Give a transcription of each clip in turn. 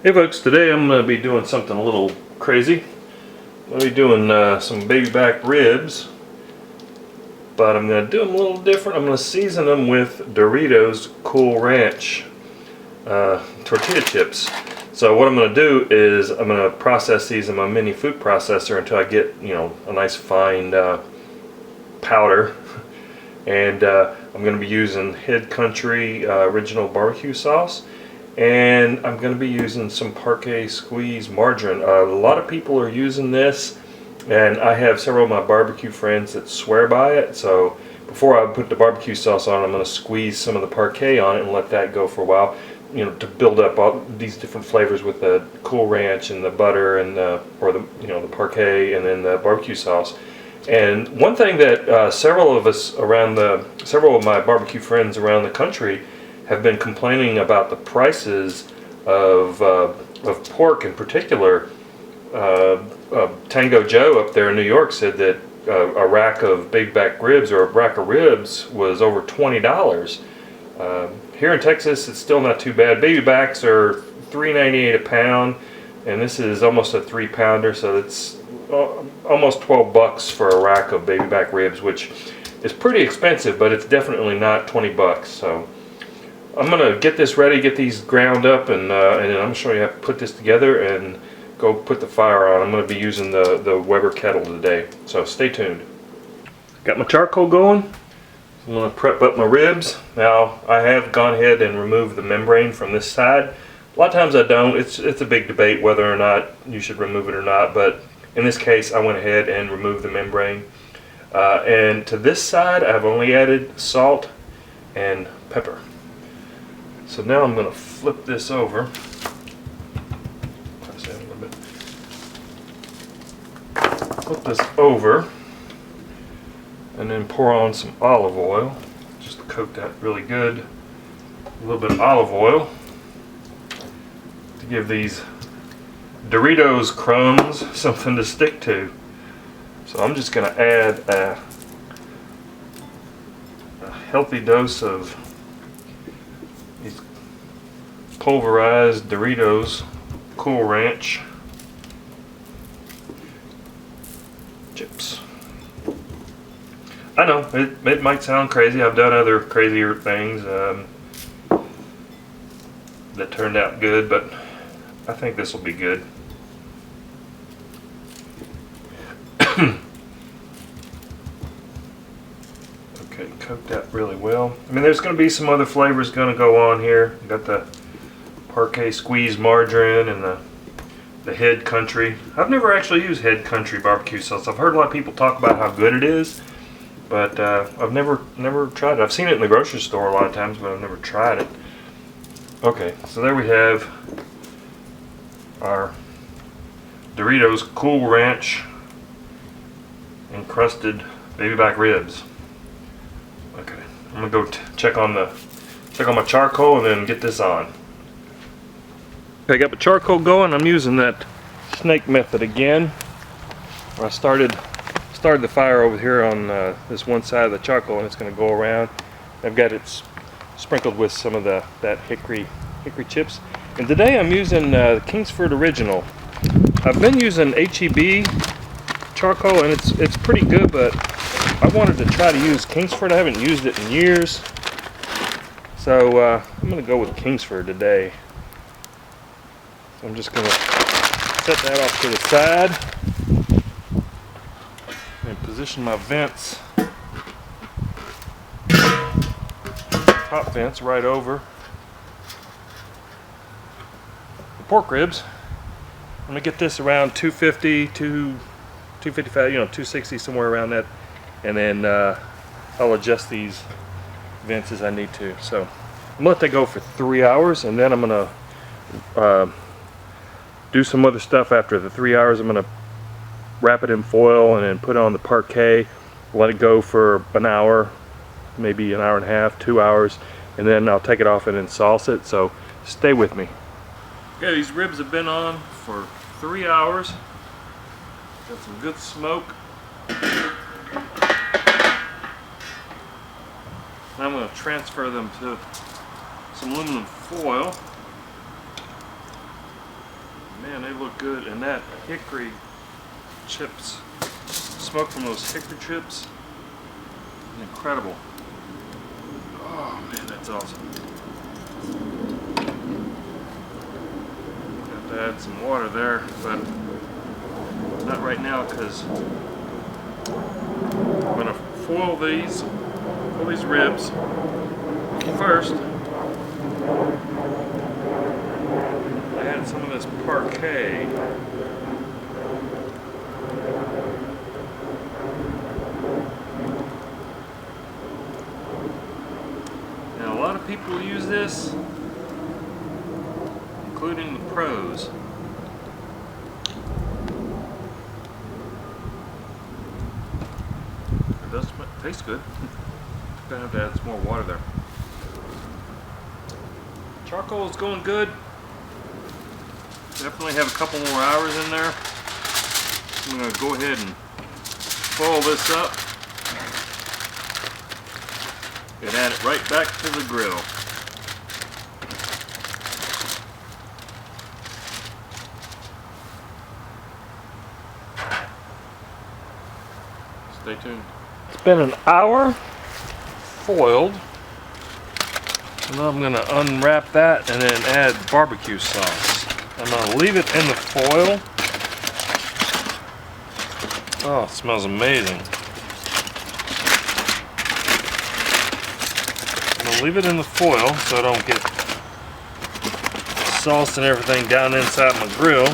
Hey folks, today I'm going to be doing something a little crazy. I'm going to be doing some baby back ribs, but I'm going to do them a little different. I'm going to season them with Doritos Cool Ranch tortilla chips. So what I'm going to do is I'm going to process these in my mini food processor until I get, a nice fine powder. And I'm going to be using Head Country original barbecue sauce. And I'm going to be using some parquet squeeze margarine. A lot of people are using this, and I have several of my barbecue friends that swear by it. So before I put the barbecue sauce on, I'm going to squeeze some of the parquet on it and let that go for a while, to build up all these different flavors with the Cool Ranch and the butter and the parquet and then the barbecue sauce. And one thing that several of my barbecue friends around the country have been complaining about the prices of pork in particular. Tango Joe up there in New York said that a rack of baby back ribs or a rack of ribs was over $20. Here in Texas, it's still not too bad. Baby backs are $3.98 a pound, and this is almost a 3-pounder, so it's almost $12 for a rack of baby back ribs, which is pretty expensive, but it's definitely not $20. So I'm going to get this ready, get these ground up, and then I'm going to show you how to put this together and go put the fire on. I'm going to be using the Weber kettle today, so stay tuned. Got my charcoal going. I'm going to prep up my ribs. Now, I have gone ahead and removed the membrane from this side. A lot of times I don't. It's a big debate whether or not you should remove it or not, but in this case I went ahead and removed the membrane. And to this side I've only added salt and pepper. So now I'm going to flip this over. Flip this over and then pour on some olive oil just to coat that really good. A little bit of olive oil to give these Doritos crumbs something to stick to. So I'm just going to add a healthy dose of these pulverized Doritos Cool Ranch chips. I know it might sound crazy. I've done other crazier things that turned out good, but I think this will be good. Okay, coat that really well. I mean, there's going to be some other flavors going to go on here. You got the parquet squeeze margarine and the Head Country. I've never actually used Head Country barbecue sauce. I've heard a lot of people talk about how good it is, but I've never tried it. I've seen it in the grocery store a lot of times, but I've never tried it. Okay, so there we have our Doritos Cool Ranch encrusted baby back ribs. Okay, I'm gonna go check on my charcoal and then get this on. Okay, I got my charcoal going. I'm using that snake method again. I started the fire over here on this one side of the charcoal, and it's going to go around. I've got it sprinkled with some of that hickory chips. And today I'm using Kingsford Original. I've been using HEB charcoal, and it's pretty good, but I wanted to try to use Kingsford. I haven't used it in years, so I'm going to go with Kingsford today. So I'm just going to set that off to the side and position my vents, top vents right over the pork ribs. I'm going to get this around 250 to 255, 260, somewhere around that, and then I'll adjust these vents as I need to. So I'm going to let that go for 3 hours, and then I'm going to do some other stuff after the 3 hours. I'm going to wrap it in foil and then put it on the parquet, let it go for an hour, maybe an hour and a half, 2 hours, and then I'll take it off and then sauce it. So stay with me. Okay, these ribs have been on for 3 hours. Got some good smoke. Now I'm going to transfer them to some aluminum foil. Man, they look good, and that hickory chips, smoke from those hickory chips, is incredible. Oh man, that's awesome. Have to add some water there, but not right now because I'm gonna foil these ribs first. Add some of this parquet. Now a lot of people use this, including the pros. It does taste good. Gonna have to add some more water there. Charcoal is going good. Definitely have a couple more hours in there. I'm going to go ahead and foil this up and add it right back to the grill. Stay tuned. It's been an hour foiled. And then I'm going to unwrap that and then add barbecue sauce. I'm going to leave it in the foil. Oh, it smells amazing. I'm going to leave it in the foil so I don't get sauce and everything down inside my grill.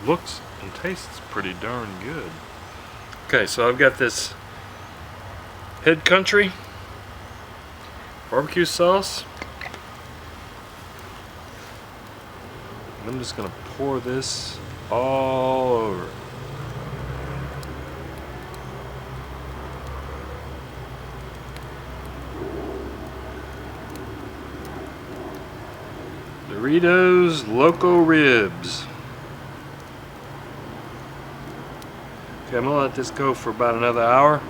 Looks and tastes pretty darn good. Okay, so I've got this Head Country barbecue sauce. I'm just gonna pour this all over. Doritos Loco ribs. Okay, I'm gonna let this go for about another hour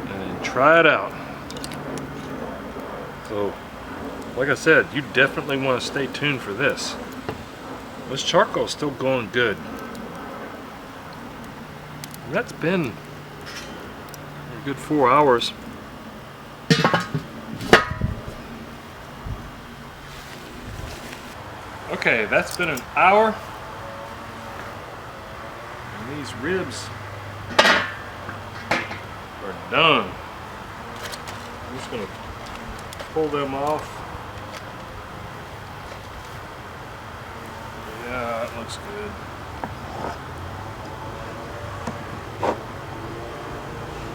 and then try it out. So, like I said, you definitely want to stay tuned for this. This charcoal's still going good. And that's been a good 4 hours. Okay, that's been an hour. These ribs are done. I'm just going to pull them off. Yeah, that looks good.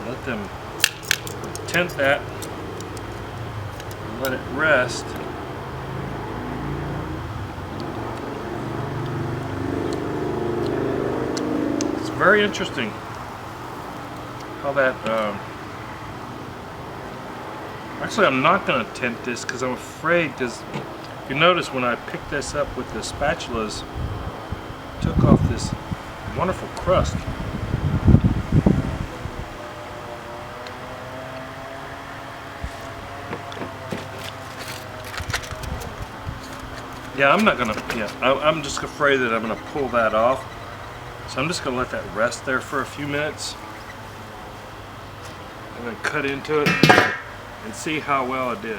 Let them tent that and let it rest. Very interesting how that actually I'm not going to tent this because I'm afraid, because if you notice when I picked this up with the spatulas, it took off this wonderful crust. Yeah, I'm not going to, I'm just afraid that I'm going to pull that off. So I'm just going to let that rest there for a few minutes and then cut into it and see how well it did.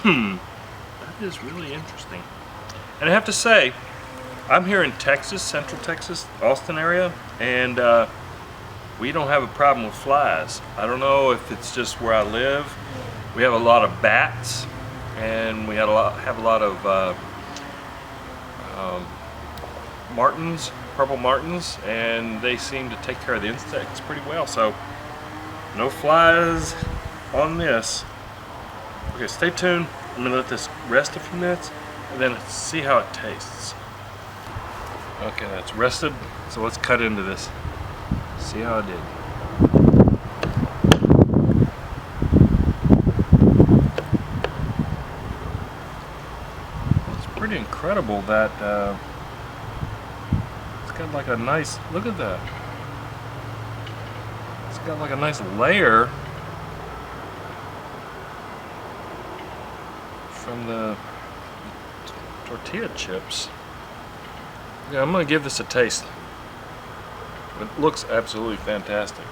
That is really interesting. And I have to say, I'm here in Texas, Central Texas, Austin area, and we don't have a problem with flies. I don't know if it's just where I live. We have a lot of bats, and we have a lot of martins, purple martins, and they seem to take care of the insects pretty well, so no flies on this. Okay, stay tuned. I'm gonna let this rest a few minutes and then see how it tastes. Okay, that's rested, so let's cut into this. See how it did. It's pretty incredible that got like a nice, look at that. It's got like a nice layer from the tortilla chips. Yeah, I'm gonna give this a taste. It looks absolutely fantastic.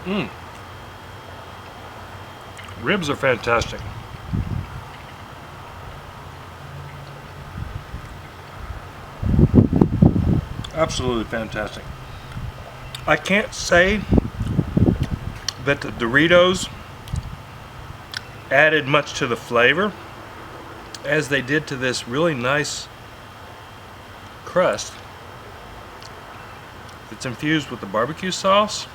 Mmm. Ribs are fantastic. Absolutely fantastic. I can't say that the Doritos added much to the flavor as they did to this really nice crust that's infused with the barbecue sauce.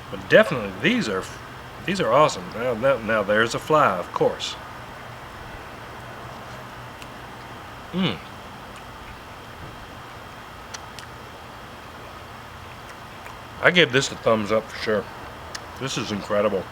But definitely these are awesome. Now there's a fly, of course. Mmm. I give this a thumbs up for sure. This is incredible.